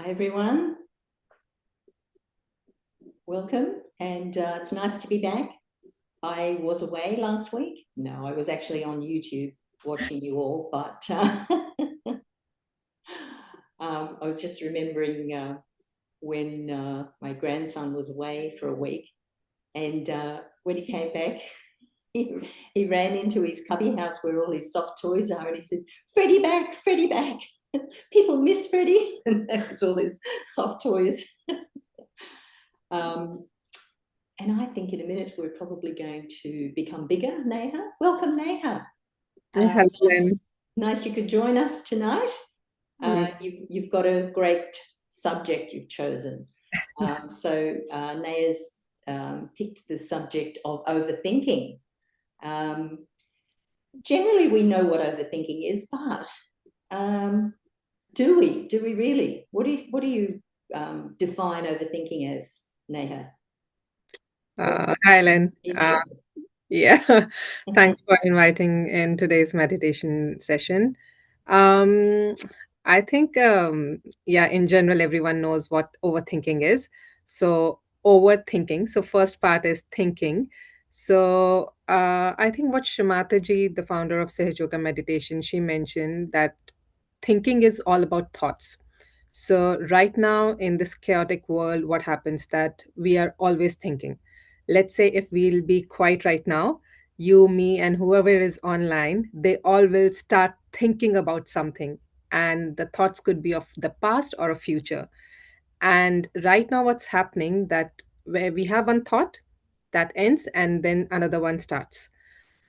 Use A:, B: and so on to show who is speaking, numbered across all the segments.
A: Hi, everyone. Welcome. And it's nice to be back. I was away last week. No, I was actually on YouTube watching you all, but I was just remembering when my grandson was away for a week. And when he came back, he ran into his cubby house where all his soft toys are, and he said, "Freddie back, Freddie back." People miss Freddie. And that was all his soft toys. And I think in a minute we're probably going to become bigger. Neha, welcome, Neha.
B: Hello, Lynn.
A: Nice you could join us tonight.
B: Mm.
A: You've got a great subject you've chosen. So Neha's picked the subject of overthinking. Generally, we know what overthinking is, but do we? Do we really? What do you define overthinking as, Neha?
B: Hi, Lynn. Yeah, thanks for inviting in today's meditation session. Um, I think, yeah, in general, everyone knows what overthinking is. So, overthinking. So, first part is thinking. So, I think what Shrimataji, the founder of Sahaj Yoga Meditation, she mentioned that thinking is all about thoughts. So, right now in this chaotic world, what happens that we are always thinking. Let's say if we'll be quiet right now, you, me, and whoever is online, they all will start thinking about something. And the thoughts could be of the past or a future. And right now, what's happening that where we have one thought that ends and then another one starts.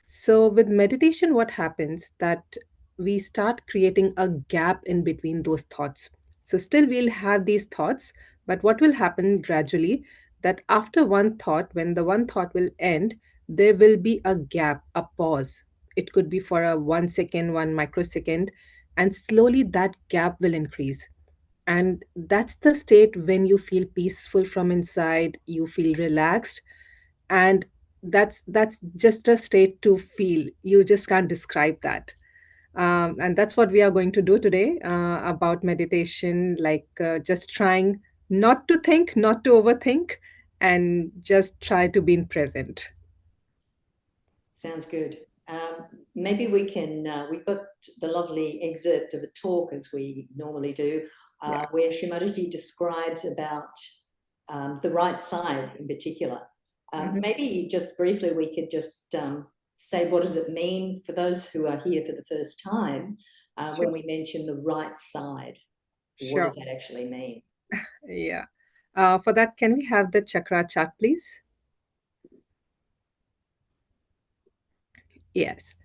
B: So, with meditation, what happens that we start creating a gap in between those thoughts. So, still we'll have these thoughts, but what will happen gradually that after one thought, when the one thought will end, there will be a gap, a pause. It could be for a 1 second, 1 microsecond, and slowly that gap will increase. And that's the state when you feel peaceful from inside, you feel relaxed, and that's just a state to feel. You just can't describe that. And that's what we are going to do today about meditation, like just trying not to think, not to overthink, and just try to be in present.
A: Sounds good. Maybe we can, we've got the lovely excerpt of a talk, as we normally do,
B: Yeah.
A: where Shimadaji describes about the right side in particular.
B: Mhm.
A: Maybe just briefly we could just say, what does it mean for those who are here for the first time
B: Sure.
A: when we mention the right side? What
B: Sure.
A: does that actually mean?
B: Yeah. For that, can we have the chakra chart, please? Yes.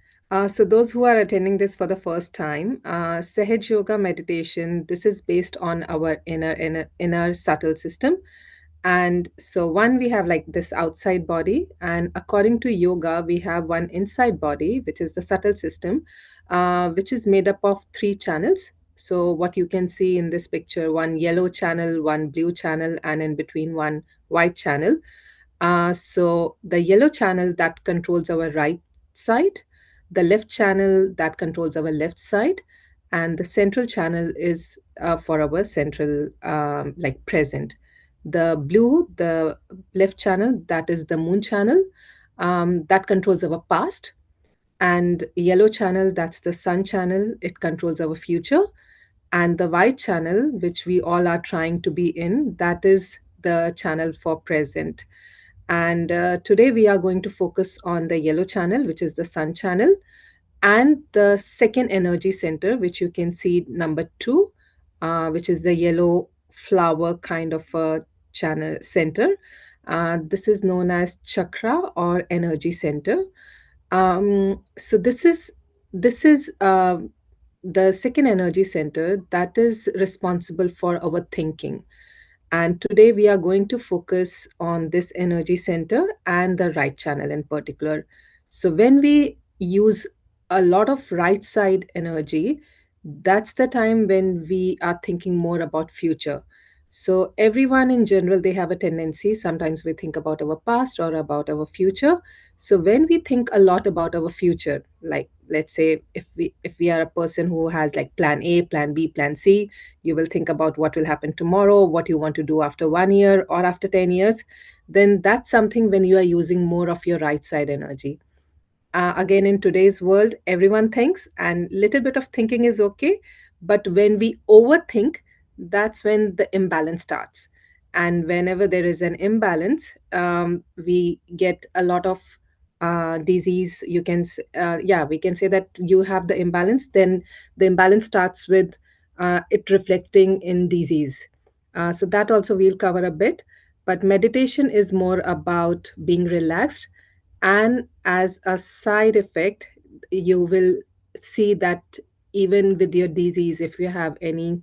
B: So those who are attending this for the first time, Sahaj Yoga meditation, this is based on our inner subtle system. And so one, we have like this outside body, and according to yoga, we have one inside body, which is the subtle system, which is made up of three channels. So what you can see in this picture, one yellow channel, one blue channel, and in between one white channel. So the yellow channel that controls our right side, the left channel that controls our left side, and the central channel is for our central like present. The blue, the left channel, that is the moon channel, that controls our past, and yellow channel, that's the sun channel, it controls our future, and the white channel, which we all are trying to be in, that is the channel for present. And today we are going to focus on the yellow channel, which is the sun channel, and the second energy center, which you can see number two, which is the yellow flower kind of a channel center. This is known as chakra or energy center. So this is the second energy center that is responsible for our thinking. And today we are going to focus on this energy center and the right channel in particular. So when we use a lot of right side energy, that's the time when we are thinking more about future. So everyone in general, they have a tendency, sometimes we think about our past or about our future. So when we think a lot about our future, like let's say if we are a person who has like plan A, plan B, plan C, you will think about what will happen tomorrow, what you want to do after 1 year or after 10 years. Then that's something when you are using more of your right side energy. Again, in today's world, everyone thinks, and little bit of thinking is okay, but when we overthink, that's when the imbalance starts. And whenever there is an imbalance, we get a lot of disease. Yeah, we can say that you have the imbalance. Then the imbalance starts with it reflecting in disease. So that also we'll cover a bit. But meditation is more about being relaxed, and as a side effect, you will see that even with your disease, if you have any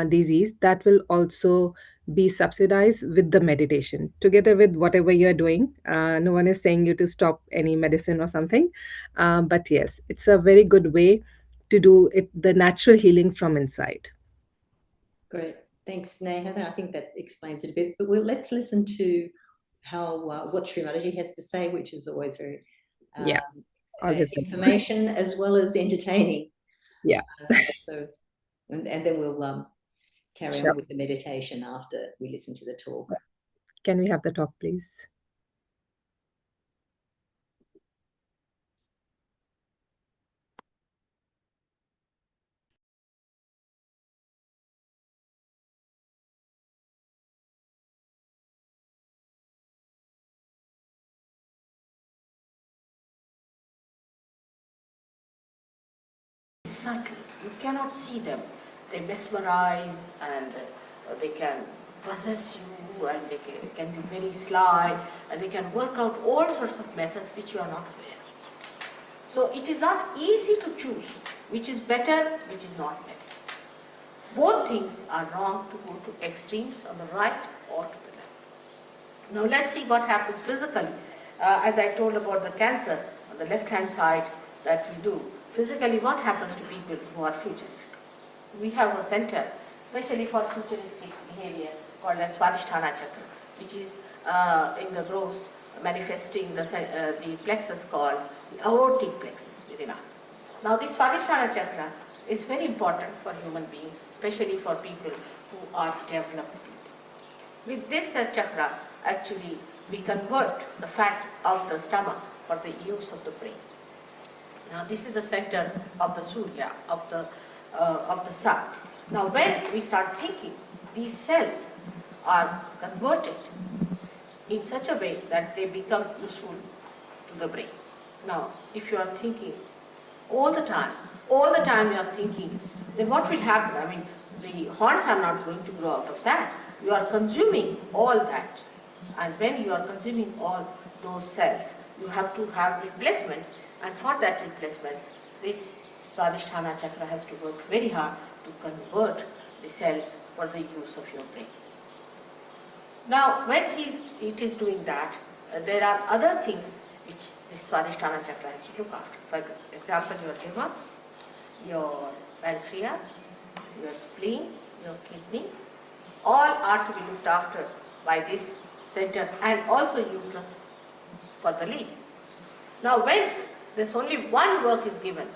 B: disease, that will also be subsidized with the meditation together with whatever you're doing. No one is saying you to stop any medicine or something, but yes, it's a very good way to do it, the natural healing from inside.
A: Great. Thanks, Neha. I think that explains it a bit. But let's listen to how what Srimati has to say, which is always very
B: Yeah, always.
A: information as well as entertaining.
B: Yeah.
A: So, and then we'll carry
B: Sure.
A: on with the meditation after we listen to the talk.
B: Can we have the talk, please?
C: Subtle. You cannot see them. They mesmerize and they can possess you, and they can be very sly, and they can work out all sorts of methods which you are not aware of. So it is not easy to choose which is better, which is not better. Both things are wrong to go to extremes on the right or to the left. Now let's see what happens physically. As I told about the cancer on the left-hand side that we do, physically what happens to people who are futuristic? We have a center, especially for futuristic behavior, called as Swadishthana Chakra, which is in the gross manifesting the plexus called the aortic plexus within us. Now this Swadhisthana Chakra is very important for human beings, especially for people who are developed people. With this chakra, actually, we convert the fat of the stomach for the use of the brain. Now this is the center of the Surya, of the sun. Now when we start thinking, these cells are converted in such a way that they become useful to the brain. Now if you are thinking all the time you are thinking, then what will happen? I mean, the horns are not going to grow out of that. You are consuming all that. And when you are consuming all those cells, you have to have replacement. And for that replacement, this Swadhisthana Chakra has to work very hard to convert the cells for the use of your brain. Now, when it is doing that, there are other things which this Swadhisthana Chakra has to look after. For example, your liver, your pancreas, your spleen, your kidneys, all are to be looked after by this center, and also uterus for the ladies. Now, when there's only one work is given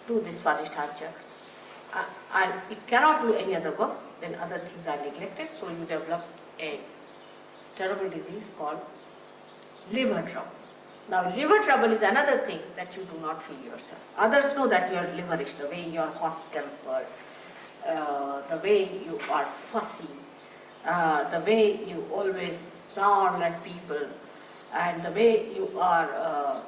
C: to this Swadhisthana Chakra, and it cannot do any other work, then other things are neglected, so you develop a terrible disease called liver trouble. Now, liver trouble is another thing that you do not feel yourself. Others know that you are liverish, the way you are hot-tempered, the way you are fussy, the way you always snarl at people, and the way you are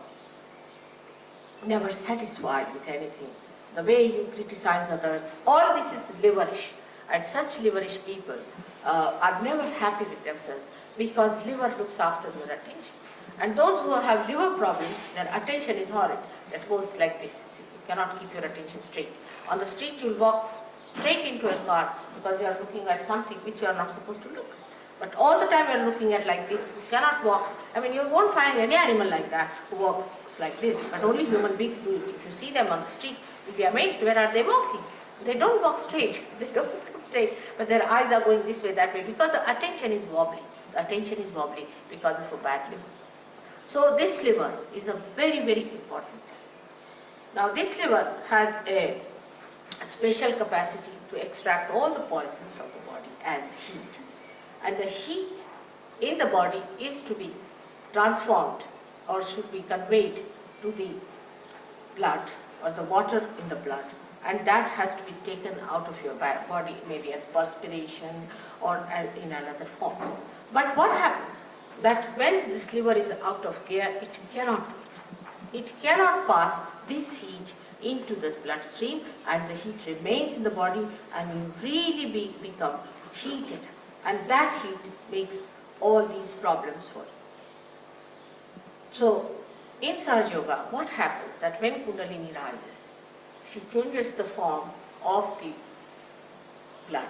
C: never satisfied with anything, the way you criticize others. All this is liverish, and such liverish people are never happy with themselves, because liver looks after their attention. And those who have liver problems, their attention is horrid. That goes like this. See, you cannot keep your attention straight. On the street, you'll walk straight into a car because you are looking at something which you are not supposed to look at. But all the time you are looking at like this, you cannot walk. I mean, you won't find any animal like that who walks like this, but only human beings do it. If you see them on the street, you'll be amazed, where are they walking? They don't walk straight. They don't walk straight, but their eyes are going this way, that way, because the attention is wobbly. The attention is wobbly because of a bad liver. So this liver is a very, very important thing. Now this liver has a special capacity to extract all the poisons from the body as heat. And the heat in the body is to be transformed or should be conveyed to the blood or the water in the blood, and that has to be taken out of your body, maybe as perspiration or in another forms. But what happens? That when this liver is out of gear, it cannot do it. It cannot pass this heat into the bloodstream, and the heat remains in the body, and you really become heated, and that heat makes all these problems for you. So in Sahaja Yoga, what happens that when Kundalini rises, she changes the form of the blood.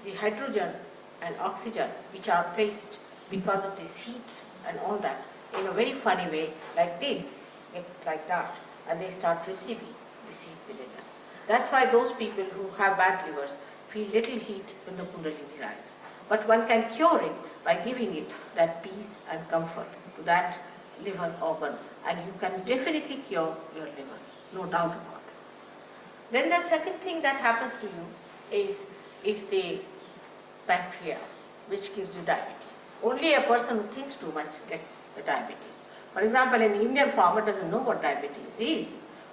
C: The hydrogen and oxygen which are placed because of this heat and all that, in a very funny way, like this, like that, and they start receiving this heat within them. That's why those people who have bad livers feel little heat when the Kundalini rises. But one can cure it by giving it that peace and comfort to that liver organ, and you can definitely cure your liver, no doubt about it. Then the second thing that happens to you is the pancreas, which gives you diabetes. Only a person who thinks too much gets the diabetes. For example, an Indian farmer doesn't know what diabetes is,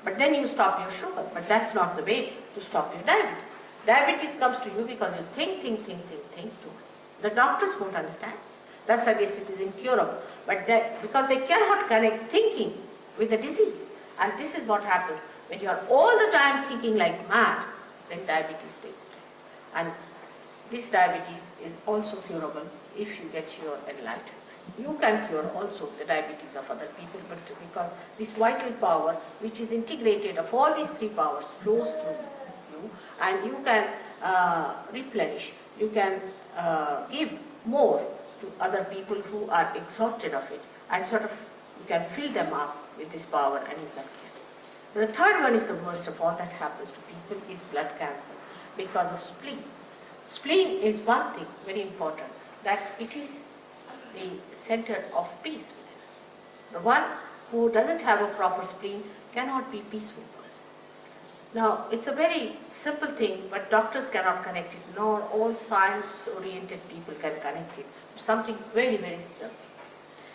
C: but then you stop your sugar. But that's not the way to stop your diabetes. Diabetes comes to you because you think too much. The doctors won't understand this. That's why they say it is incurable. But because they cannot connect thinking with the disease. And this is what happens when you are all the time thinking like mad, then diabetes takes place. And this diabetes is also curable if you get your enlightenment. You can cure also the diabetes of other people, but because this vital power, which is integrated of all these three powers, flows through you, and you can replenish, you can give more to other people who are exhausted of it, and sort of you can fill them up with this power, and you can get. The third one is the worst of all that happens to people is blood cancer because of spleen. Spleen is one thing very important, that it is the center of peace within us. The one who doesn't have a proper spleen cannot be peaceful person. Now, it's a very simple thing, but doctors cannot connect it, nor all science-oriented people can connect it to something very, very simple.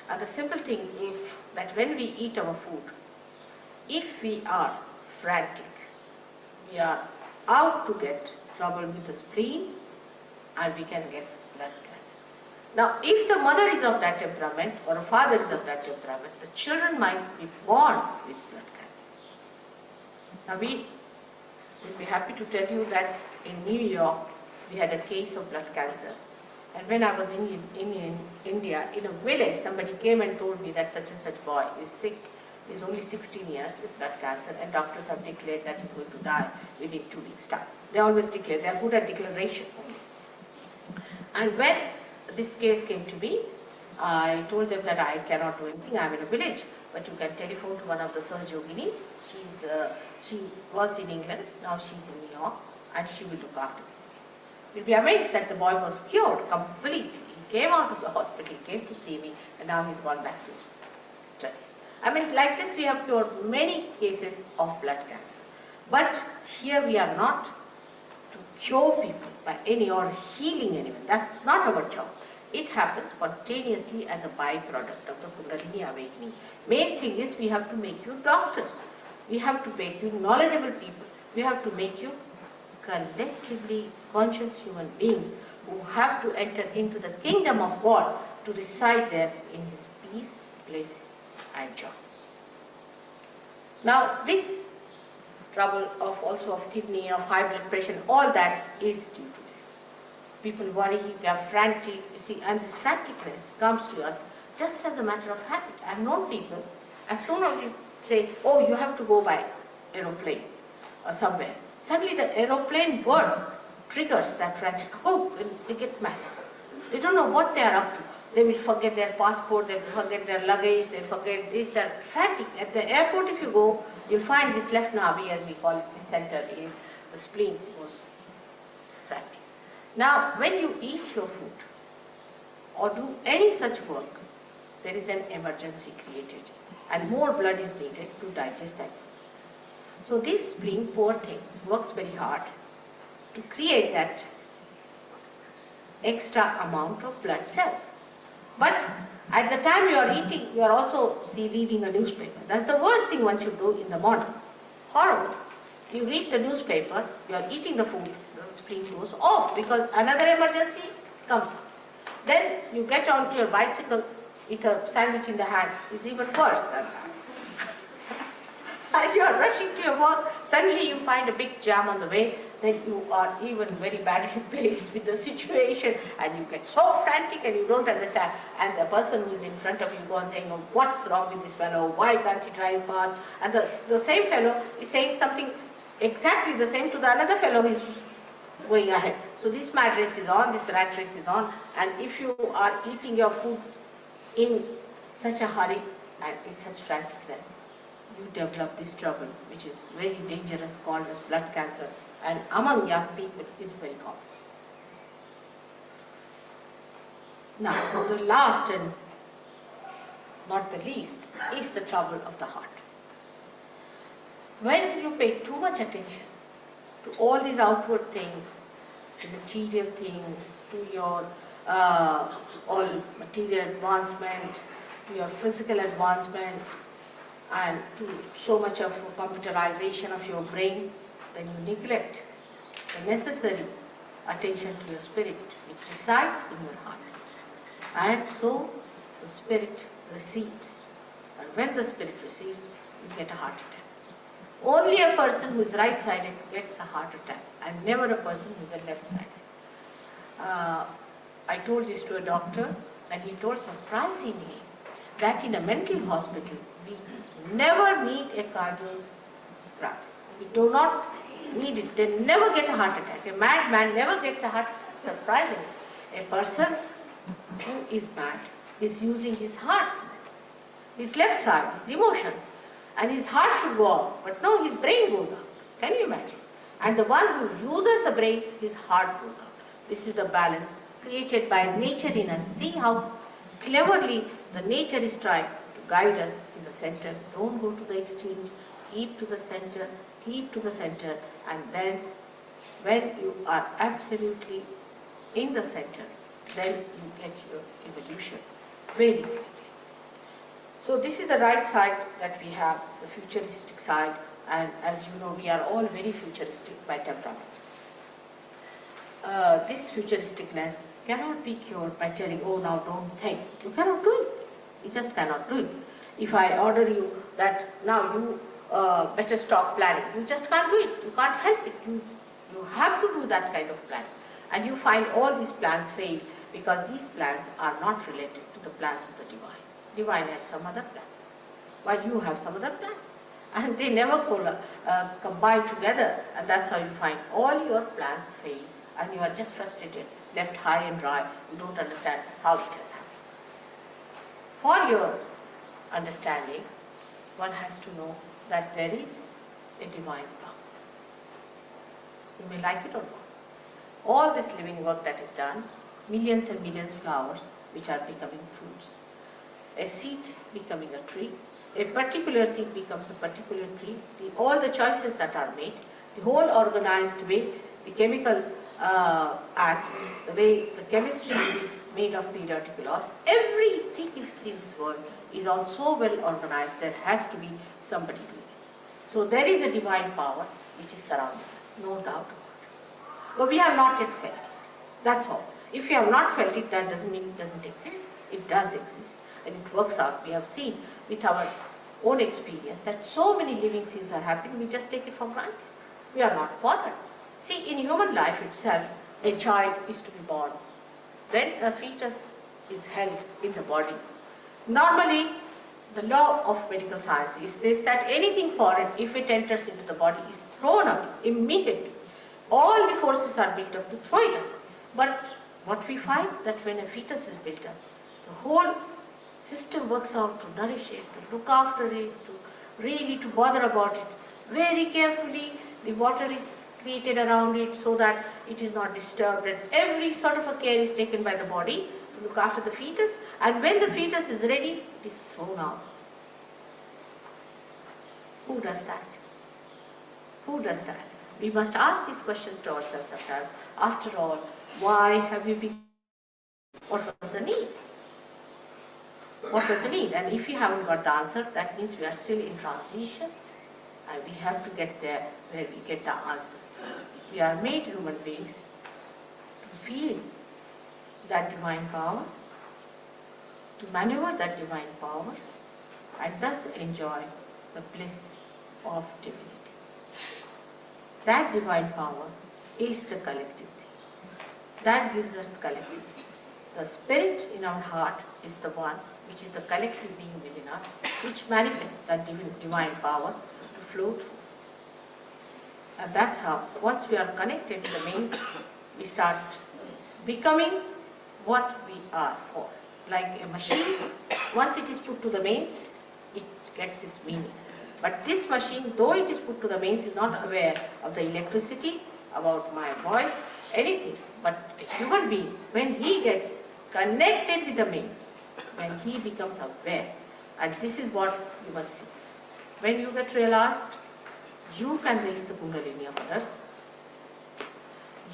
C: And the simple thing is that when we eat our food, if we are frantic, we are out to get trouble with the spleen, and we can get blood cancer. Now, if the mother is of that temperament or a father is of that temperament, the children might be born with blood cancer. Now, we will be happy to tell you that in New York, we had a case of blood cancer. And when I was in India, in a village, somebody came and told me that such and such boy is sick. He's only 16 years with blood cancer, and doctors have declared that he's going to die within 2 weeks' time. They always declare, they are good at declaration only. And when this case came to me, I told them that I cannot do anything, I'm in a village, but you can telephone to one of the Sahaja Yoginis. She was in England, now she's in New York, and she will look after this case. You'll be amazed that the boy was cured completely. He came out of the hospital, he came to see me, and now he's gone back to his studies. I mean, like this we have cured many cases of blood cancer. But here we are not to cure people by any or healing anyone. That's not our job. It happens spontaneously as a byproduct of the Kundalini awakening. Main thing is we have to make you doctors. We have to make you knowledgeable people. We have to make you collectively conscious human beings who have to enter into the kingdom of God to reside there in His peace, bliss, and joy. Now, this trouble also of kidney, of high blood pressure, all that is due to this. People worry, they are frantic, you see, and this franticness comes to us just as a matter of habit. I have known people, as soon as you say, oh, you have to go by aeroplane or somewhere, suddenly the aeroplane word triggers that frantic, oh, they get mad. They don't know what they are up to. They will forget their passport, they will forget their luggage, they forget this, that. Frantic. At the airport, if you go, you'll find this left navi, as we call it, this center is the spleen goes frantic. Now, when you eat your food or do any such work, there is an emergency created, and more blood is needed to digest that. So this spleen, poor thing, works very hard to create that extra amount of blood cells. But at the time you are eating, you are also reading a newspaper. That's the worst thing one should do in the morning. Horrible. You read the newspaper, you are eating the food, the spleen goes off because another emergency comes up. Then you get onto your bicycle, eat a sandwich in the hand, is even worse than that. And you are rushing to your work, suddenly you find a big jam on the way, then you are even very badly placed with the situation and you get so frantic and you don't understand. And the person who is in front of you goes saying, oh, what's wrong with this fellow? Why can't he drive fast? And the same fellow is saying something exactly the same to the another fellow who is going ahead. So this mad race is on, this rat race is on, and if you are eating your food in such a hurry and in such franticness, you develop this trouble, which is very dangerous, called as blood cancer, and among young people is very common. Now, the last and not the least is the trouble of the heart. When you pay too much attention to all these outward things, to material things, to your all material advancement, to your physical advancement, and to so much of computerization of your brain, then you neglect the necessary attention to your spirit, which resides in your heart. And so the spirit receives. And when the spirit receives, you get a heart attack. Only a person who is right-sided gets a heart attack, and never a person who is a left-sided. I told this to a doctor, and he told surprisingly that in a mental hospital, we never need a cardiograph. We do not need it. They never get a heart attack. A madman never gets a heart attack. Surprisingly, a person who is mad is using his heart, his left side, his emotions, and his heart should go out. But no, his brain goes out. Can you imagine? And the one who uses the brain, his heart goes out. This is the balance created by nature in us. See how cleverly the nature is trying to guide us in the center. Don't go to the extremes. Keep to the center. Keep to the center. And then when you are absolutely in the center, then you get your evolution very quickly. So this is the right side that we have, the futuristic side, and as you know, we are all very futuristic by temperament. This futuristicness cannot be cured by telling, oh, now don't think. You cannot do it. You just cannot do it. If I order you that now you better stop planning, you just can't do it. You can't help it. You have to do that kind of plan. And you find all these plans fail because these plans are not related to the plans of the divine. Divine has some other plans, while you have some other plans. And they never combine together, and that's how you find all your plans fail, and you are just frustrated, left high and dry. You don't understand how it has happened. For your understanding, one has to know that there is a divine power. You may like it or not. All this living work that is done, millions and millions of flowers which are becoming fruits, a seed becoming a tree, a particular seed becomes a particular tree, all the choices that are made, the whole organized way, the chemical acts, the way the chemistry is made of periodic laws, everything you see in this world is all so well organized, there has to be somebody doing it. So there is a divine power which is surrounding us, no doubt about it. But we have not yet felt it. That's all. If you have not felt it, that doesn't mean it doesn't exist. It does exist. And it works out. We have seen with our own experience that so many living things are happening, we just take it for granted. We are not bothered. See, in human life itself, a child is to be born. Then a fetus is held in the body. Normally, the law of medical science is this, that anything foreign, if it enters into the body, is thrown away immediately. All the forces are built up to throw it away. But what we find, that when a fetus is built up, the whole system works out to nourish it, to look after it, to really to bother about it. Very carefully, the water is created around it so that it is not disturbed, and every sort of a care is taken by the body to look after the fetus, and when the fetus is ready, it is thrown out. Who does that? Who does that? We must ask these questions to ourselves sometimes. After all, why have we become? What was the need? What was the need? And if we haven't got the answer, that means we are still in transition, and we have to get there where we get the answer. We are made human beings to feel that divine power, to maneuver that divine power, and thus enjoy the bliss of divinity. That divine power is the collective thing. That gives us collectivity. The spirit in our heart is the one which is the collective being within us, which manifests that divine power to flow through. And that's how, once we are connected to the mains, we start becoming what we are for. Like a machine, once it is put to the mains, it gets its meaning. But this machine, though it is put to the mains, is not aware of the electricity, about my voice, anything. But a human being, when he gets connected with the mains, when he becomes aware, and this is what you must see. When you get realized, you can raise the Kundalini of others.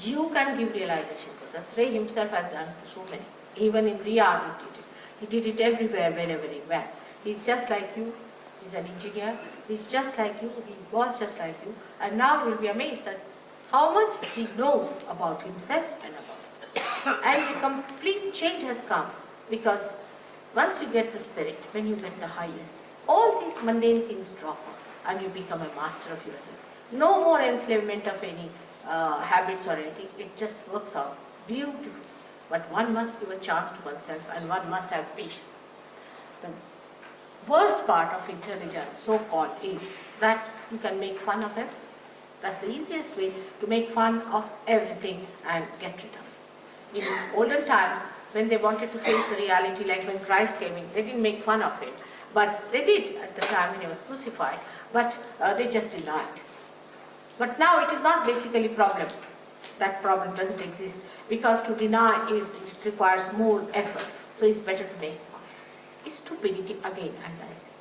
C: You can give realization to others. Ray himself has done so many. Even in Riyadh he did it. He did it everywhere, wherever he went. He's just like you. He's an engineer. He's just like you. He was just like you. And now you'll be amazed at how much he knows about himself and about others. And a complete change has come, because once you get the spirit, when you get the highest, all these mundane things drop off and you become a master of yourself. No more enslavement of any habits or anything. It just works out beautifully. But one must give a chance to oneself, and one must have patience. The worst part of intelligence, so-called, is that you can make fun of it. That's the easiest way to make fun of everything and get rid of it. In olden times, when they wanted to face the reality, like when Christ came in, they didn't make fun of it. But they did at the time when he was crucified, but they just denied. But now it is not basically a problem. That problem doesn't exist, because to deny it requires more effort. So it's better to make fun. It's stupidity, again, as I said.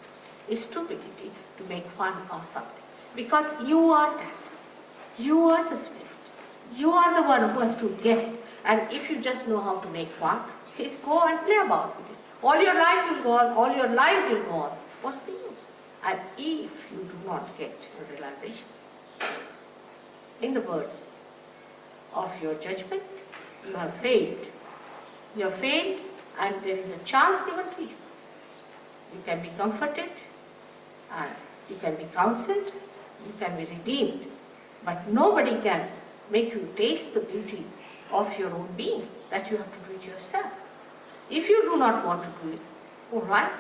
C: It's stupidity to make fun of something. Because you are that. You are the spirit. You are the one who has to get it. And if you just know how to make fun, please go and play about with it. All your life will go on, all your lives will go on. What's the use? And if you do not get a realization, in the words of your judgment, you have failed. You have failed, and there is a chance given to you. You can be comforted, and you can be counseled, you can be redeemed, but nobody can make you taste the beauty of your own being. That you have to do it yourself. If you do not want to do it, all right,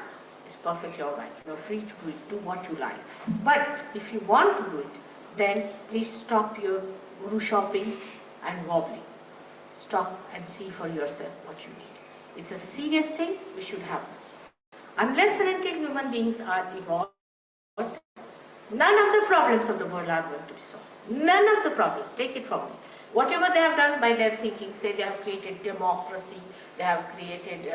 C: it's perfectly all right. You are free to do it, do what you like. But if you want to do it, then please stop your guru shopping and wobbling. Stop and see for yourself what you need. It's a serious thing we should have. Unless and until human beings are evolved, none of the problems of the world are going to be solved. None of the problems, take it from me. Whatever they have done by their thinking, say they have created democracy, they have created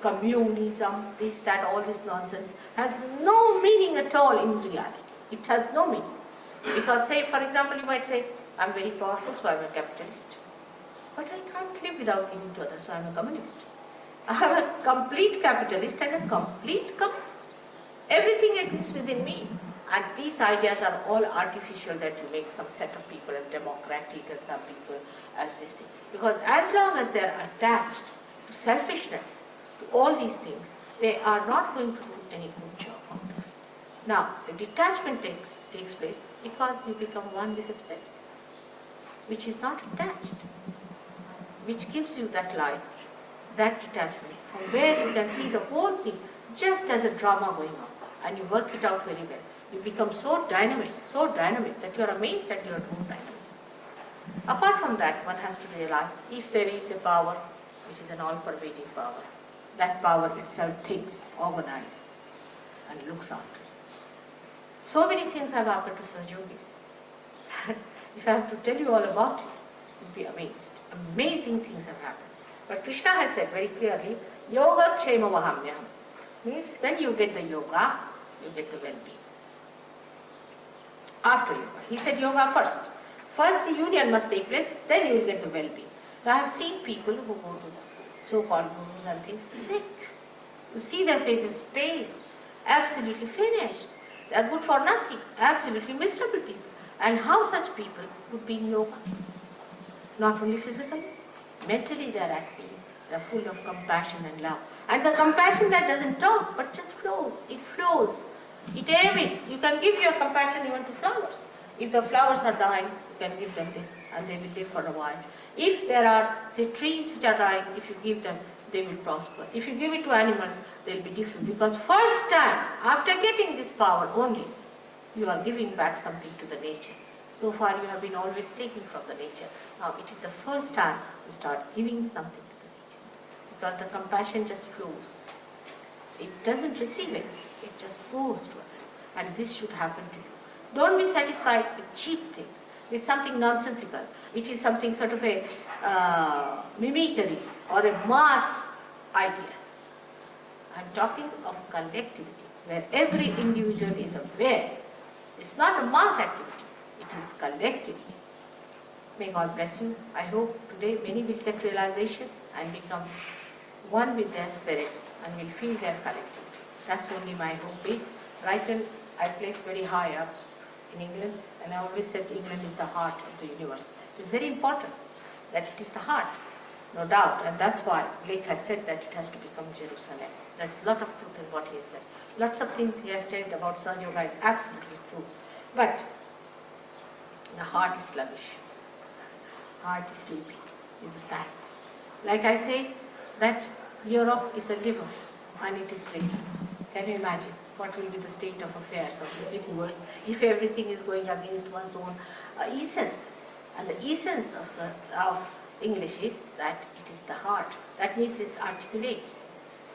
C: communism, this, that, all this nonsense, has no meaning at all in reality. It has no meaning. Because, say, for example, you might say, I'm very powerful, so I'm a capitalist. But I can't live without giving to others, so I'm a communist. I am a complete capitalist and a complete communist. Everything exists within me. And these ideas are all artificial, that you make some set of people as democratic and some people as this thing. Because as long as they are attached to selfishness, to all these things, they are not going to do any good job out of it. Now, the detachment takes place because you become one with the spirit, which is not attached, which gives you that light, that detachment, from where you can see the whole thing just as a drama going on, and you work it out very well. You become so dynamic that you are amazed at your own dynamism. Apart from that, one has to realize, if there is a power which is an all-pervading power, that power itself thinks, organizes, and looks after it. So many things have happened to Sir Yogis. If I have to tell you all about it, you'll be amazed. Amazing things have happened. But Krishna has said very clearly, Yoga Kshema Vahamyaham. Means when you get the yoga, you get the well-being. after yoga. He said yoga first. First the union must take place, then you will get the well-being. Now I have seen people who go to so-called gurus and things sick. You see their faces pale, absolutely finished. They are good for nothing, absolutely miserable people. And how such people would be in yoga? Not only physically, mentally they are at peace. They are full of compassion and love. And the compassion that doesn't talk but just flows. It flows. It emits. You can give your compassion even to flowers. If the flowers are dying, you can give them this and they will live for a while. If there are, say, trees which are dying, if you give them, they will prosper. If you give it to animals, they will be different. Because first time, after getting this power only, you are giving back something to the nature. So far you have been always taking from the nature. Now it is the first time you start giving something to the nature. Because the compassion just flows. It doesn't receive it, it just goes to others. And this should happen to you. Don't be satisfied with cheap things, with something nonsensical, which is something sort of a mimicry or a mass ideas. I'm talking of collectivity, where every individual is aware. It's not a mass activity, it is collectivity. May God bless you. I hope today many will get realization and become one with their spirits and will feel their collectivity. That's only my hope is. Brighton I place very high up in England, and I always said England is the heart of the universe. It's very important that it is the heart, no doubt, and that's why Blake has said that it has to become Jerusalem. There's a lot of truth in what he has said. Lots of things he has said about Sahaja Yoga is absolutely true. But the heart is sluggish. Heart is sleepy, is a sign. Like I say, that Europe is a liver and it is ready. Can you imagine what will be the state of affairs of this universe if everything is going against one's own essences? And the essence of English is that it is the heart. That means it articulates,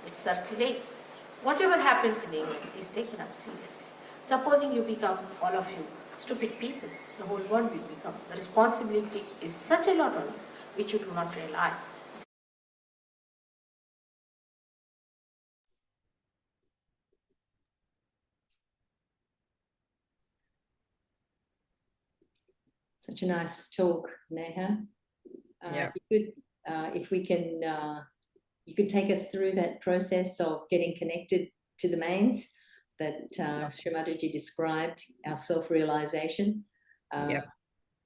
C: it circulates. Whatever happens in England is taken up seriously. Supposing you become, all of you, stupid people, the whole world will become. The responsibility is such a lot on you, which you do not realize.
A: Such a nice talk, Neha.
B: Yeah.
A: If we can, you could take us through that process of getting connected to the mains that Srimataji described, our self-realization,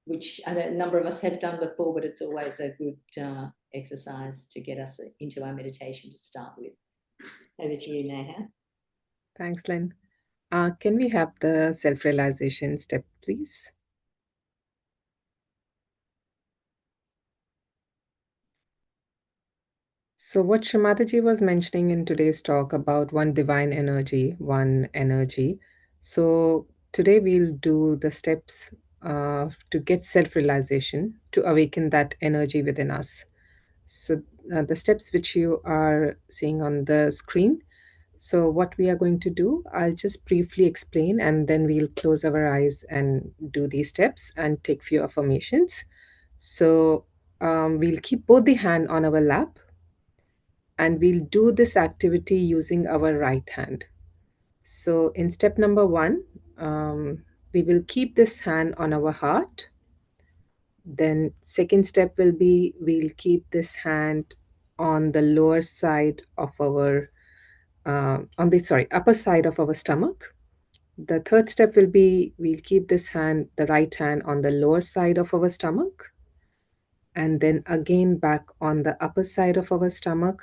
A: which a number of us have done before, but it's always a good exercise to get us into our meditation to start with. Over to you, Neha.
B: Thanks, Lynn. Can we have the self-realization step, please? So what Srimataji was mentioning in today's talk about one divine energy, one energy. So today we'll do the steps to get self-realization, to awaken that energy within us. So the steps which you are seeing on the screen. So what we are going to do, I'll just briefly explain and then we'll close our eyes and do these steps and take few affirmations. So we'll keep both the hand on our lap and we'll do this activity using our right hand. So in step number 1, we will keep this hand on our heart. Then second step will be we'll keep this hand on the lower side of our upper side of our stomach. The third step will be we'll keep this hand, the right hand, on the lower side of our stomach, and then again back on the upper side of our stomach.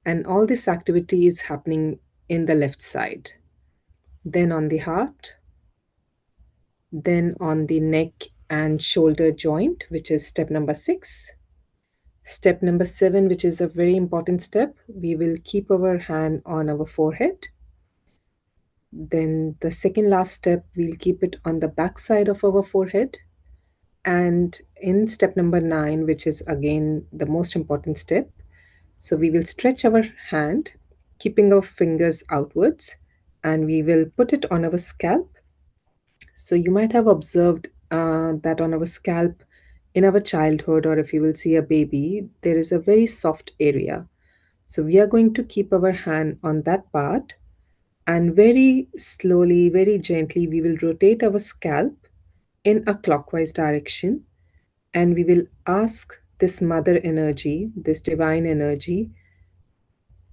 B: And all this activity is happening in the left side. Then on the heart, then on the neck and shoulder joint, which is step number 6. Step number 7, which is a very important step, we will keep our hand on our forehead. Then the second last step, we'll keep it on the back side of our forehead. And in step number 9, which is again the most important step, so we will stretch our hand, keeping our fingers outwards, and we will put it on our scalp. So you might have observed that on our scalp in our childhood, or if you will see a baby, there is a very soft area. So we are going to keep our hand on that part And very slowly, very gently, we will rotate our scalp in a clockwise direction, and we will ask this mother energy, this divine energy,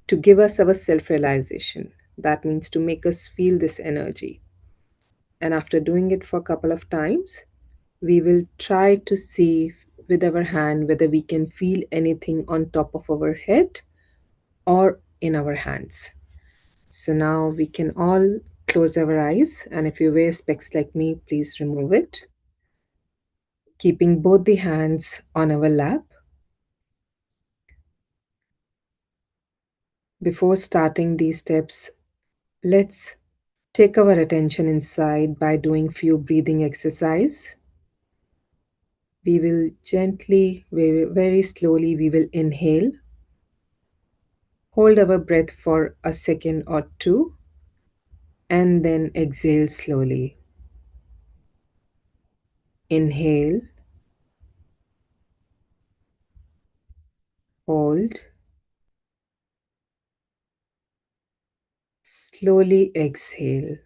B: to give us our self realization. That means to make us feel this energy. And after doing it for a couple of times, we will try to see with our hand whether we can feel anything on top of our head or in our hands. So now we can all close our eyes, and if you wear specs like me, please remove it. Keeping both the hands on our lap. Before starting these steps, let's take our attention inside by doing few breathing exercise. We will gently, very, very slowly, we will inhale, hold our breath for a second or two, and then exhale slowly. Inhale, hold, slowly exhale.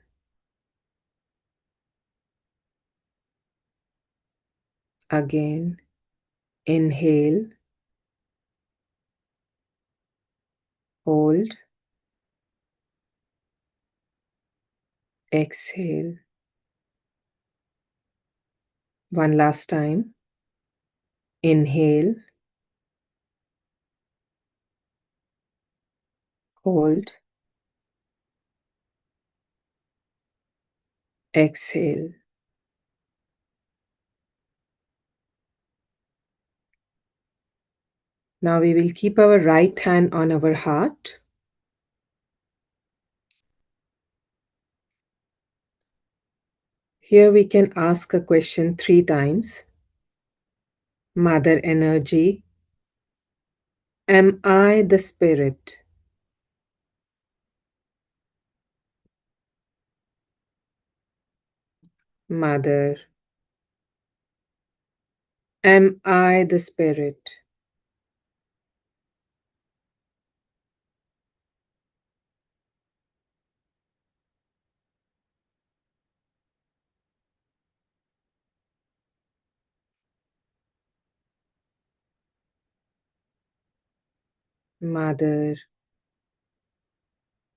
B: Again, inhale, hold, exhale. One last time. Inhale, hold, exhale. Now we will keep our right hand on our heart. Here we can ask a question 3 times. Mother energy, am I the spirit? Mother, am I the spirit? Mother,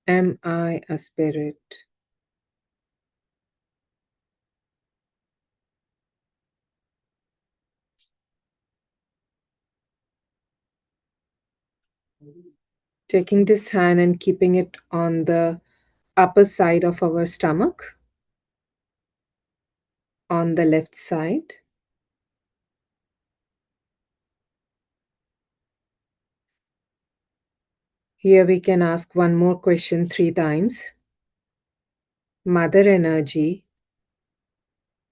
B: am I a spirit? Taking this hand and keeping it on the upper side of our stomach, on the left side. Here we can ask one more question 3 times. Mother energy,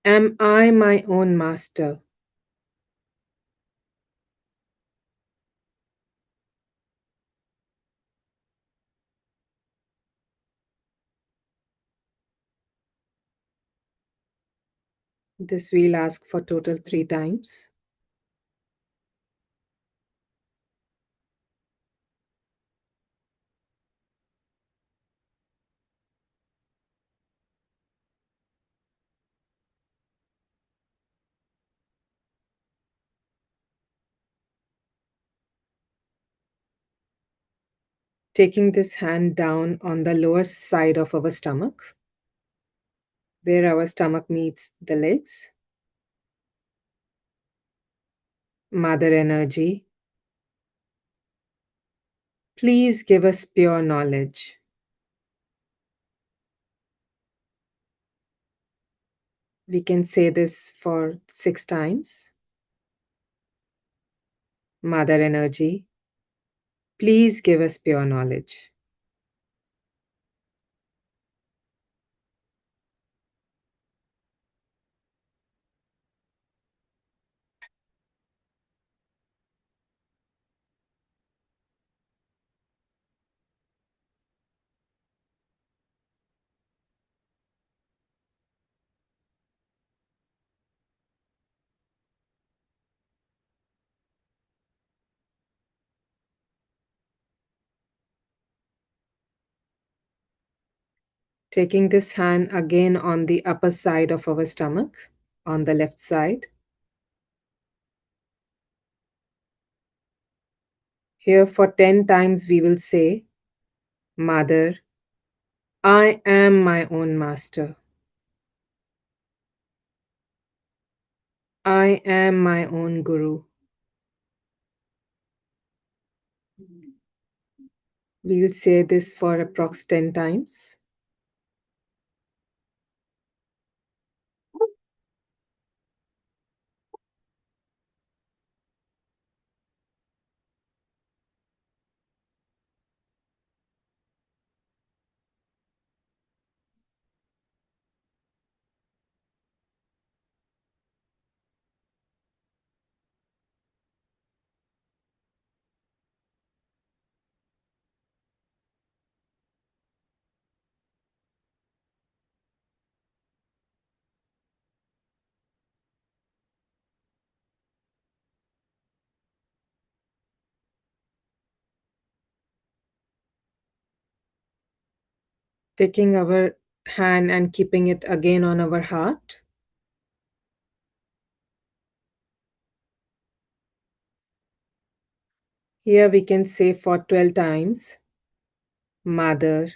B: am I my own master? This we'll ask for total 3 times. Taking this hand down on the lower side of our stomach, where our stomach meets the legs. Mother energy, please give us pure knowledge. We can say this for 6 times. Mother energy, please give us pure knowledge. Taking this hand again on the upper side of our stomach, on the left side. Here for 10 times we will say, Mother, I am my own master. I am my own guru. We'll say this for approx 10 times. Taking our hand and keeping it again on our heart. Here we can say for 12 times, Mother,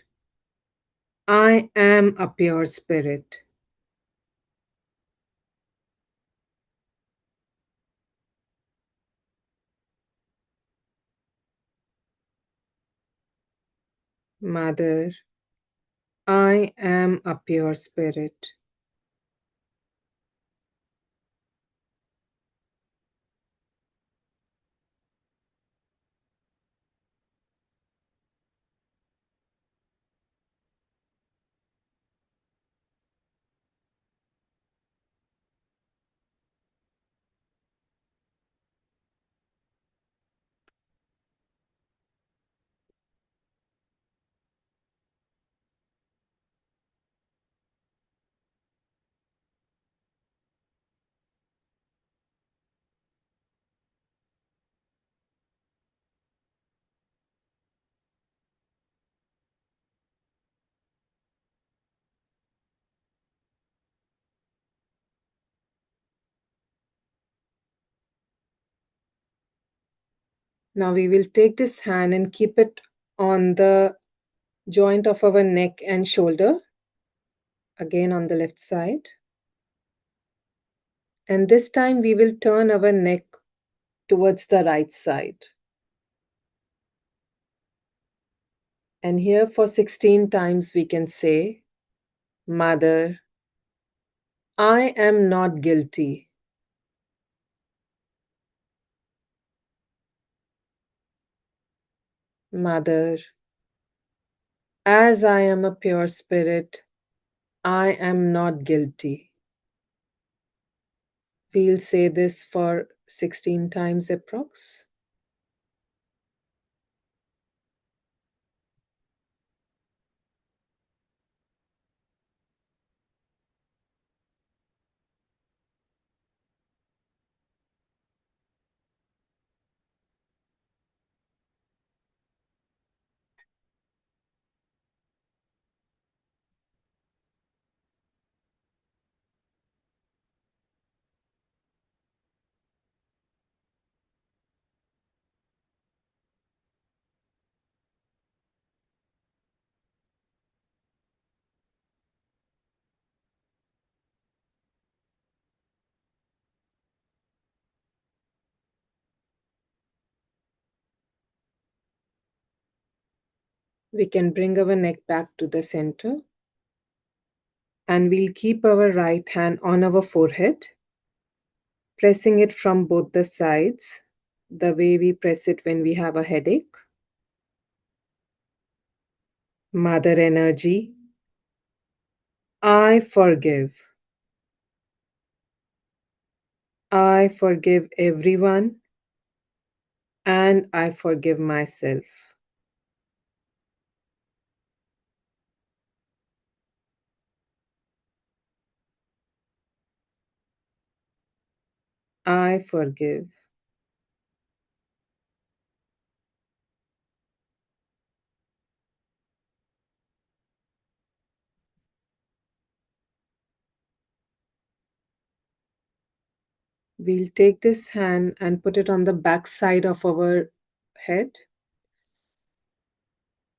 B: I am a pure spirit. Mother, I am a pure spirit. Now we will take this hand and keep it on the joint of our neck and shoulder, again on the left side. And this time we will turn our neck towards the right side. And here for 16 times we can say, Mother, I am not guilty. Mother, as I am a pure spirit, I am not guilty. We'll say this for 16 times approx. We can bring our neck back to the center. And we'll keep our right hand on our forehead, pressing it from both the sides, the way we press it when we have a headache. Mother energy, I forgive. I forgive everyone and I forgive myself. I forgive. We'll take this hand and put it on the back side of our head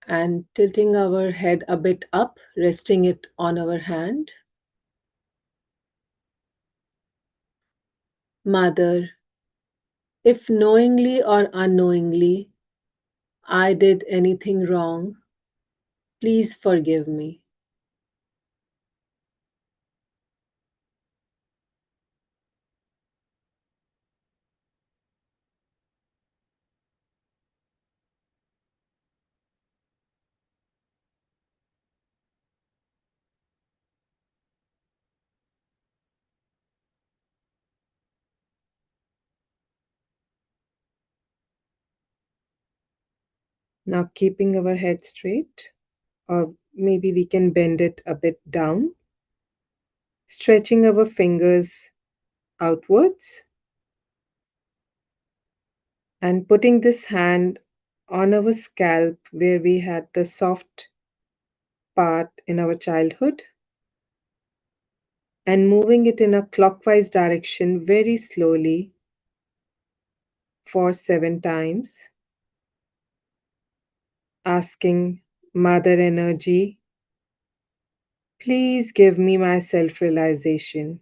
B: and tilting our head a bit up, resting it on our hand. Mother, if knowingly or unknowingly I did anything wrong, please forgive me. Now, keeping our head straight, or maybe we can bend it a bit down, stretching our fingers outwards, and putting this hand on our scalp where we had the soft part in our childhood, and moving it in a clockwise direction very slowly for 7 times, asking Mother Energy, please give me my self realization.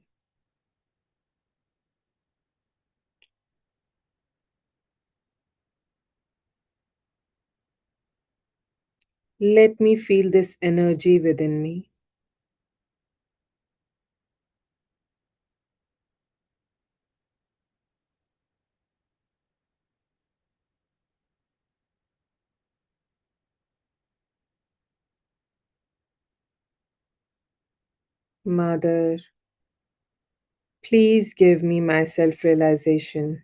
B: Let me feel this energy within me. Mother, please give me my self realization.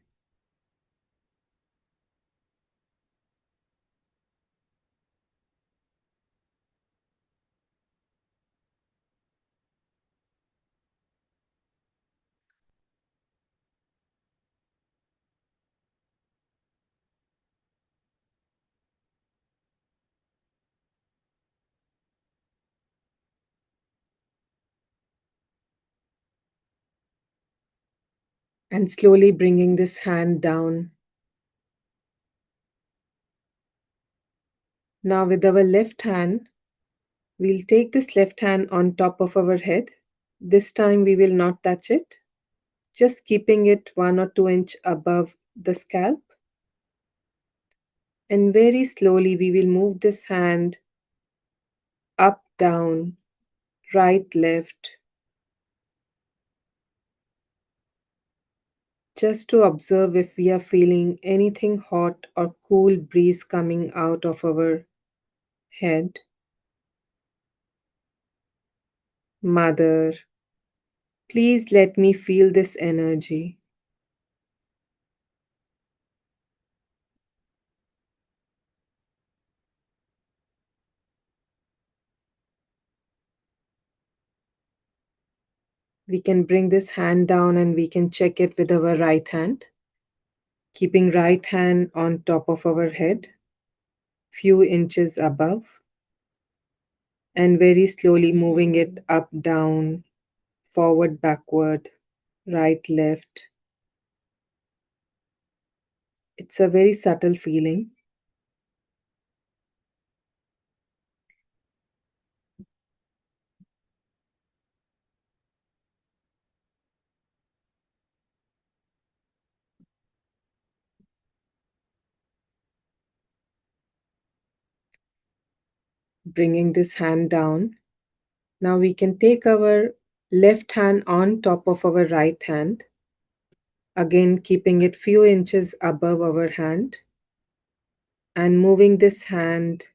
B: And slowly bringing this hand down. Now, with our left hand, we'll take this left hand on top of our head. This time, we will not touch it, just keeping it 1 or 2 inch above the scalp. And very slowly, we will move this hand up, down, right, left, just to observe if we are feeling anything hot or cool breeze coming out of our head. Mother, please let me feel this energy. We can bring this hand down and we can check it with our right hand, keeping right hand on top of our head, few inches above, and very slowly moving it up, down, forward, backward, right, left. It's a very subtle feeling. Bringing this hand down. Now we can take our left hand on top of our right hand, again keeping it few inches above our hand, and moving this hand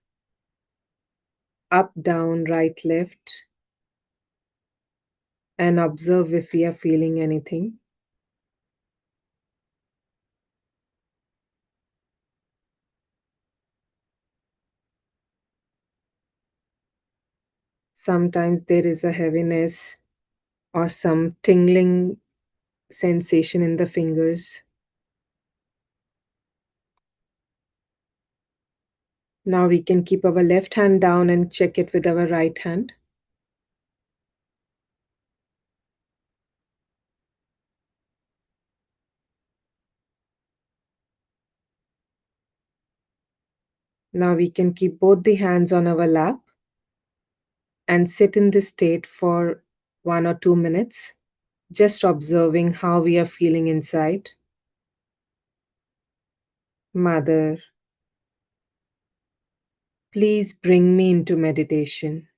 B: up, down, right, left, and observe if we are feeling anything. Sometimes there is a heaviness or some tingling sensation in the fingers. Now we can keep our left hand down and check it with our right hand. Now we can keep both the hands on our lap and sit in this state for 1 or 2 minutes, just observing how we are feeling inside. Mother, please bring me into meditation.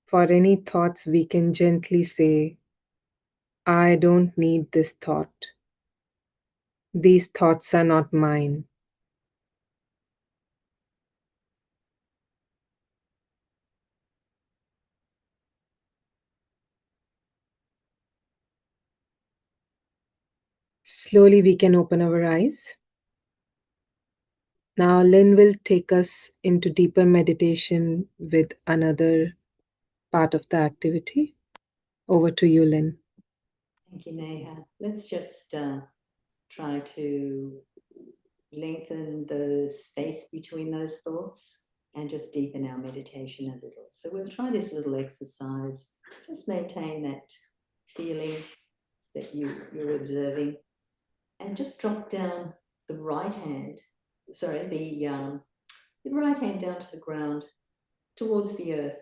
B: For any thoughts, we can gently say, I don't need this thought. These thoughts are not mine. Slowly we can open our eyes. Now Lynn will take us into deeper meditation with another part of the activity. Over to you, Lynn.
A: Thank you, Neha. Let's just try to lengthen the space between those thoughts and just deepen our meditation a little. So we'll try this little exercise. Just maintain that feeling that you're observing, and just drop down the right hand, the right hand down to the ground, towards the earth.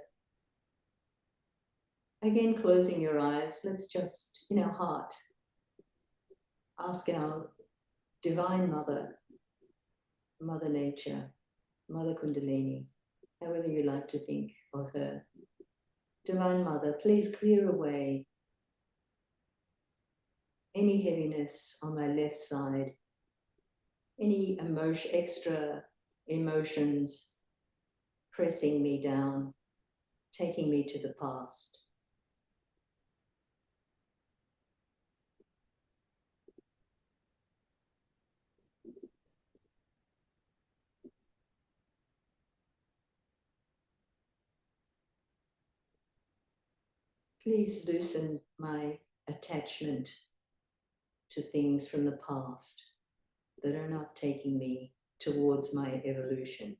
A: Again, closing your eyes, let's just, in our heart, ask our Divine Mother, Mother Nature, Mother Kundalini, however you like to think of her. Divine Mother, please clear away any heaviness on my left side, any extra emotions pressing me down, taking me to the past. Please loosen my attachment to things from the past that are not taking me towards my evolution.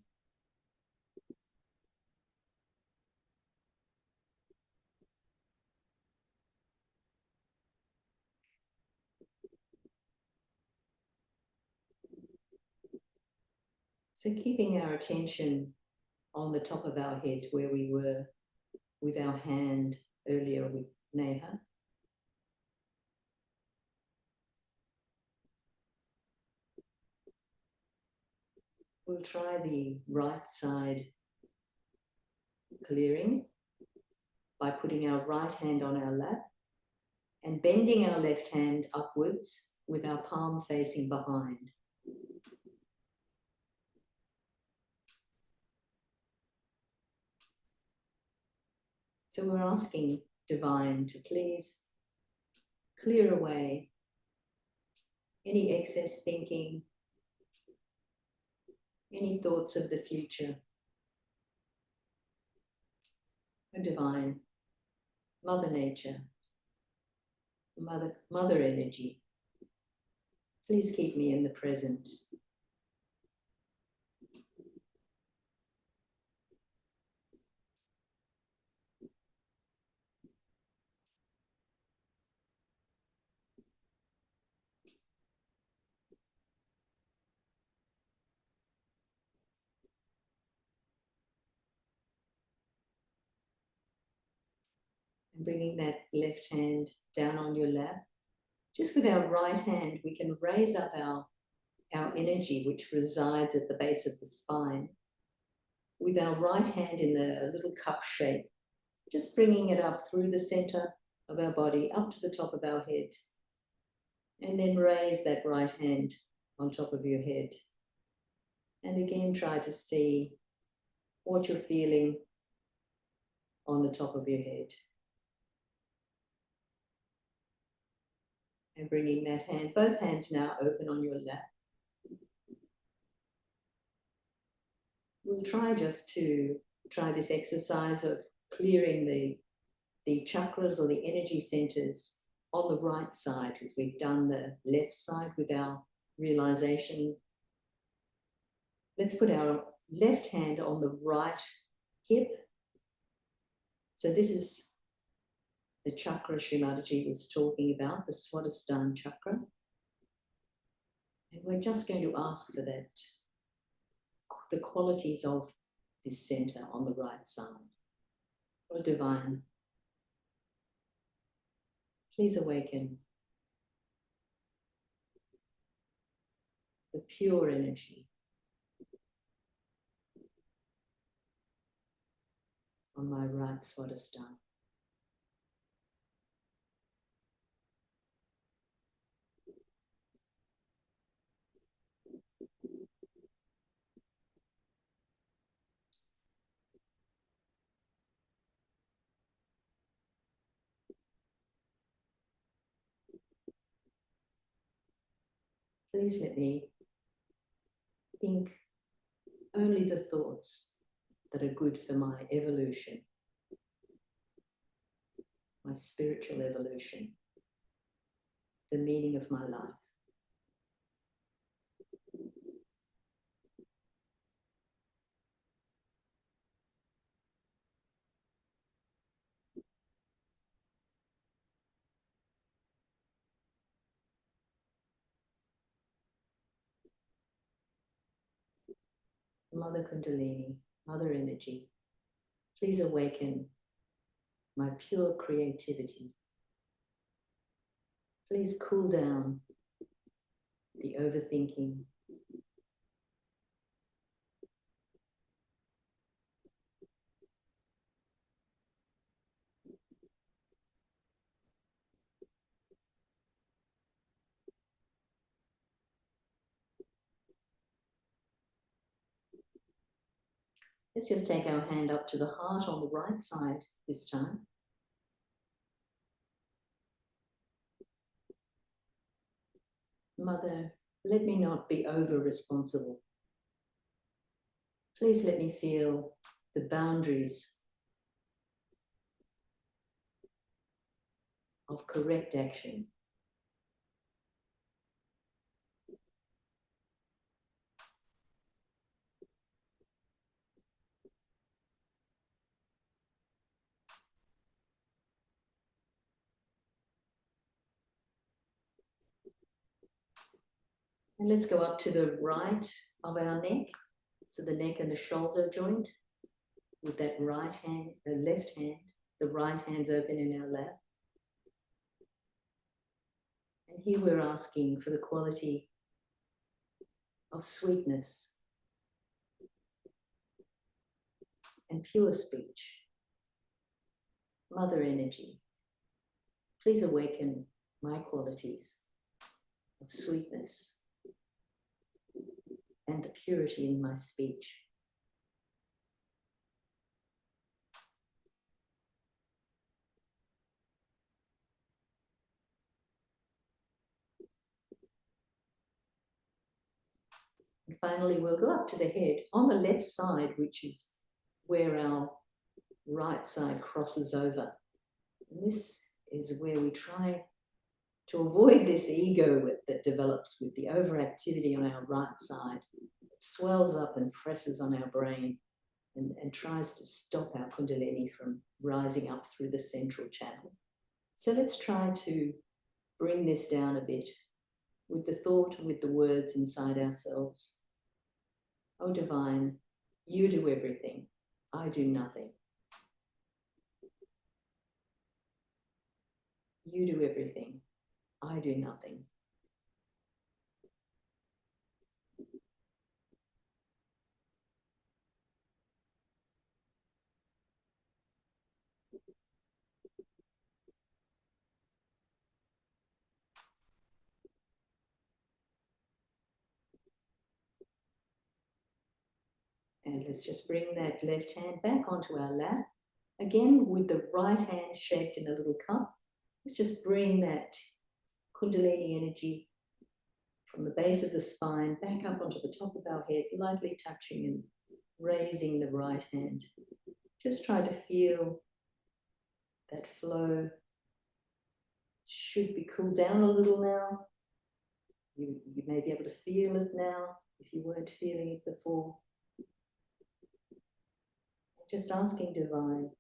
A: So keeping our attention on the top of our head where we were with our hand earlier with Neha. We'll try the right side clearing by putting our right hand on our lap and bending our left hand upwards with our palm facing behind. So we're asking Divine to please clear away any excess thinking, any thoughts of the future. Oh, Divine, Mother Nature, Mother Energy, please keep me in the present. And bringing that left hand down on your lap. Just with our right hand, we can raise up our energy, which resides at the base of the spine. With our right hand in the little cup shape, just bringing it up through the center of our body, up to the top of our head. And then raise that right hand on top of your head. And again, try to see what you're feeling on the top of your head. And bringing that hand, both hands now open on your lap. We'll try just to try this exercise of clearing the chakras or the energy centers on the right side, because we've done the left side with our realization. Let's put our left hand on the right hip. So this is the chakra Srimataji was talking about, the Swadhisthana Chakra. And we're just going to ask for that, the qualities of this center on the right side. Oh, Divine, please awaken the pure energy on my right Swadhisthana. Please let me think only the thoughts that are good for my evolution, my spiritual evolution, the meaning of my life. Mother Kundalini, Mother Energy, please awaken my pure creativity. Please cool down the overthinking. Let's just take our hand up to the heart on the right side this time. Mother, let me not be over-responsible. Please let me feel the boundaries of correct action. And let's go up to the right of our neck. So the neck and the shoulder joint with that right hand, the left hand, the right hand's open in our lap. And here we're asking for the quality of sweetness and pure speech. Mother Energy, please awaken my qualities of sweetness and the purity in my speech. And finally, we'll go up to the head on the left side, which is where our right side crosses over. And this is where we try to avoid this ego that develops with the overactivity on our right side. It swells up and presses on our brain and tries to stop our Kundalini from rising up through the central channel. So let's try to bring this down a bit with the thought and with the words inside ourselves. Oh Divine, you do everything, I do nothing. You do everything, I do nothing. And let's just bring that left hand back onto our lap. Again, with the right hand shaped in a little cup. Let's just bring that Kundalini energy from the base of the spine back up onto the top of our head, lightly touching and raising the right hand. Just try to feel that flow. Should be cooled down a little now. You may be able to feel it now if you weren't feeling it before. Just asking Divine,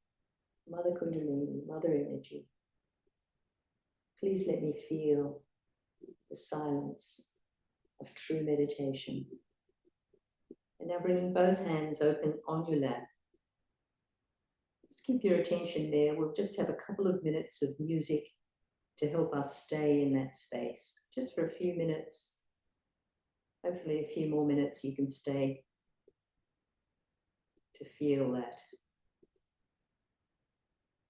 A: Mother Kundalini, Mother Energy, please let me feel the silence of true meditation. And now bringing both hands open on your lap. Just keep your attention there. We'll just have a couple of minutes of music to help us stay in that space, just for a few minutes. Hopefully a few more minutes you can stay to feel that.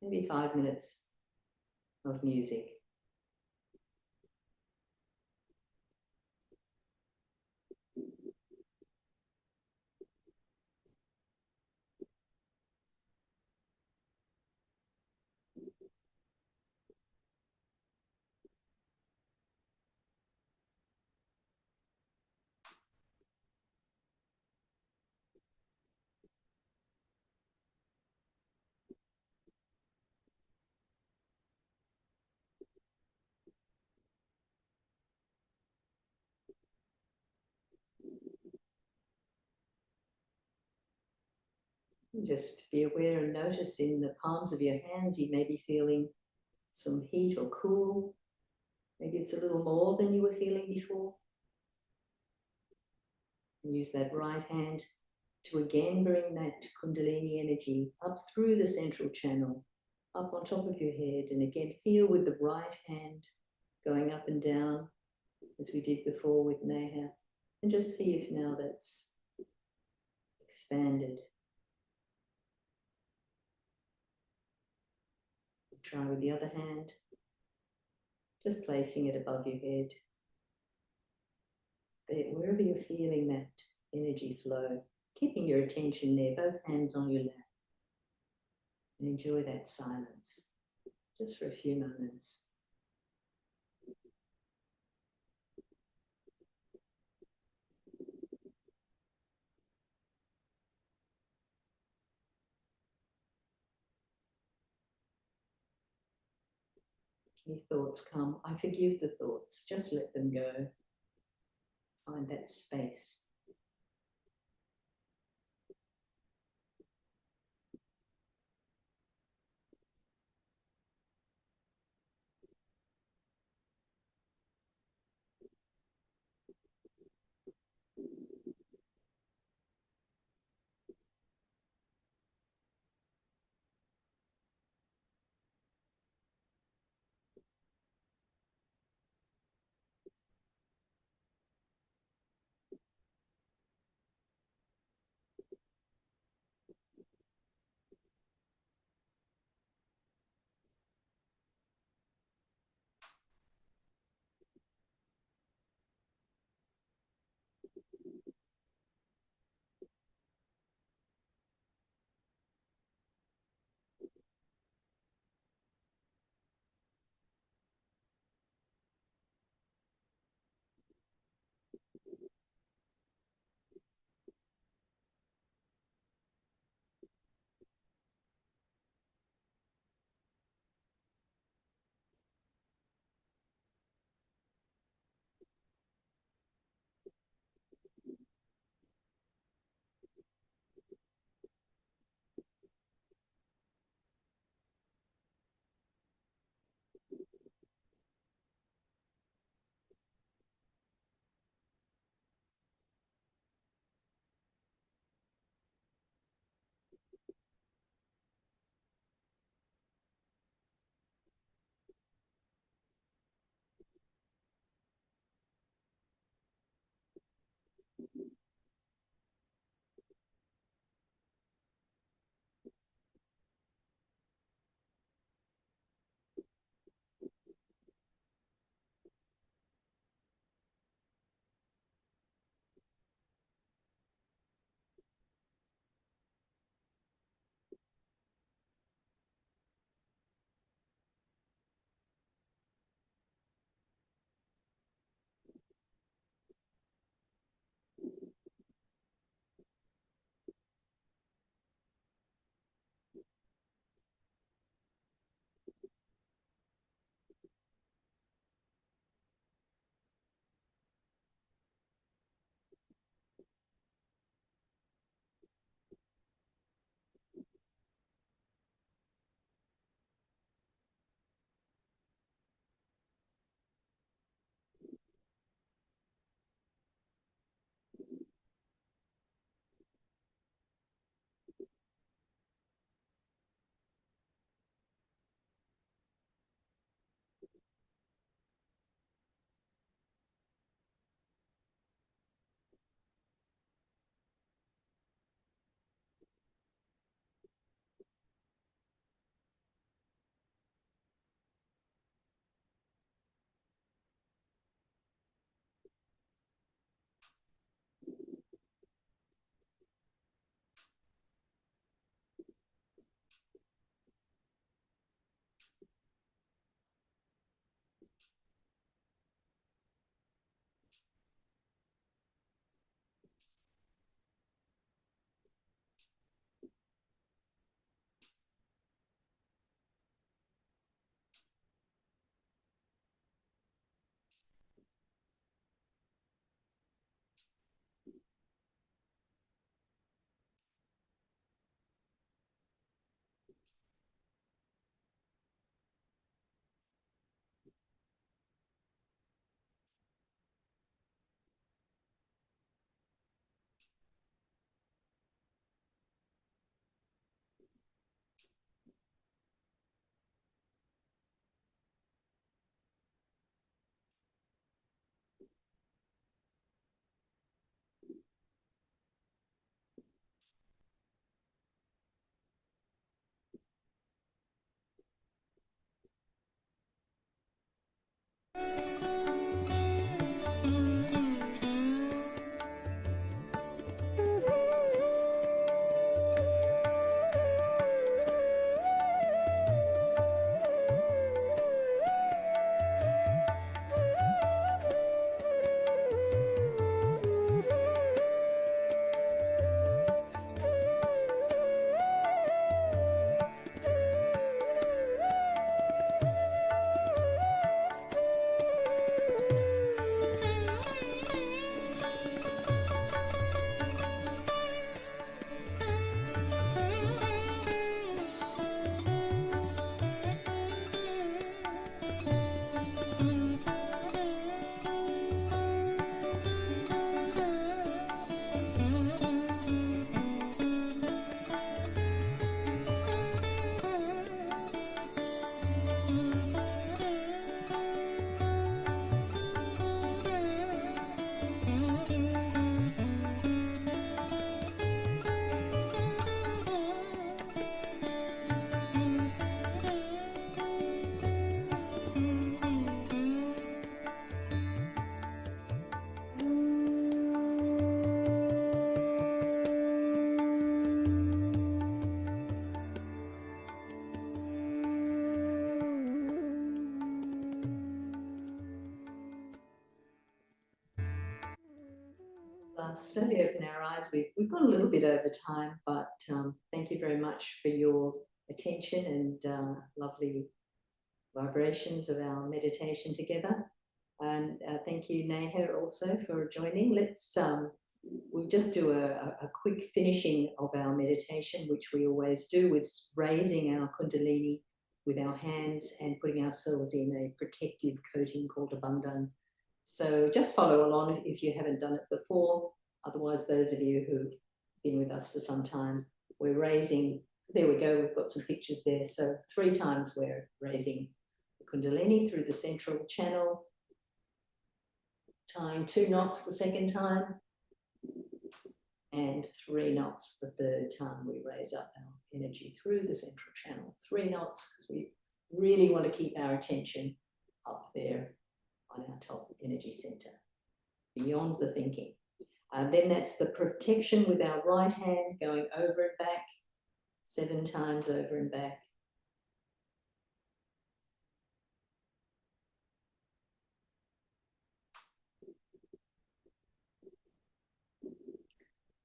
A: Maybe 5 minutes of music. Just be aware and notice in the palms of your hands, you may be feeling some heat or cool. Maybe it's a little more than you were feeling before. And use that right hand to again bring that Kundalini energy up through the central channel, up on top of your head. And again, feel with the right hand going up and down as we did before with Neha. And just see if now that's expanded. Try with the other hand, just placing it above your head. Wherever you're feeling that energy flow, keeping your attention there, both hands on your lap. And enjoy that silence, just for a few moments. Any thoughts come, I forgive the thoughts, just let them go. Find that space. slowly open our eyes. We've gone a little bit over time, but thank you very much for your attention and lovely vibrations of our meditation together. And thank you, Neha, also for joining. We'll just do a quick finishing of our meditation, which we always do, with raising our Kundalini with our hands and putting ourselves in a protective coating called a bandhan. So just follow along if you haven't done it before. Otherwise, those of you who've been with us for some time, we're raising, there we go, we've got some pictures there. So 3 times we're raising the Kundalini through the central channel, tying 2 knots the second time, and 3 knots the third time we raise up our energy through the central channel. 3 knots, because we really want to keep our attention up there on our top energy center, beyond the thinking. Then that's the protection with our right hand, going over and back, 7 times over and back.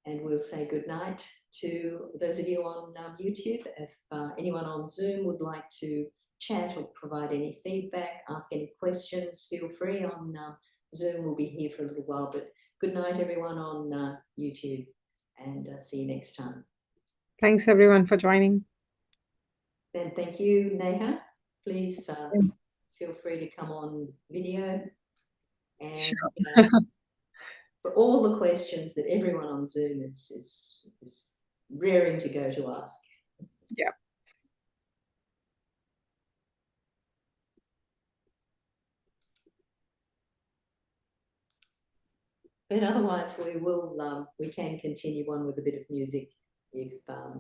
A: And we'll say good night to those of you on YouTube. If anyone on Zoom would like to chat or provide any feedback, ask any questions, feel free on Zoom. We'll be here for a little while, but good night everyone on YouTube, and see you next time.
B: Thanks everyone for joining.
A: Then thank you, Neha. Please feel free to come on video. And
B: sure.
A: For all the questions that everyone on Zoom is raring to go to ask.
B: Yeah.
A: But otherwise, we can continue on with a bit of music if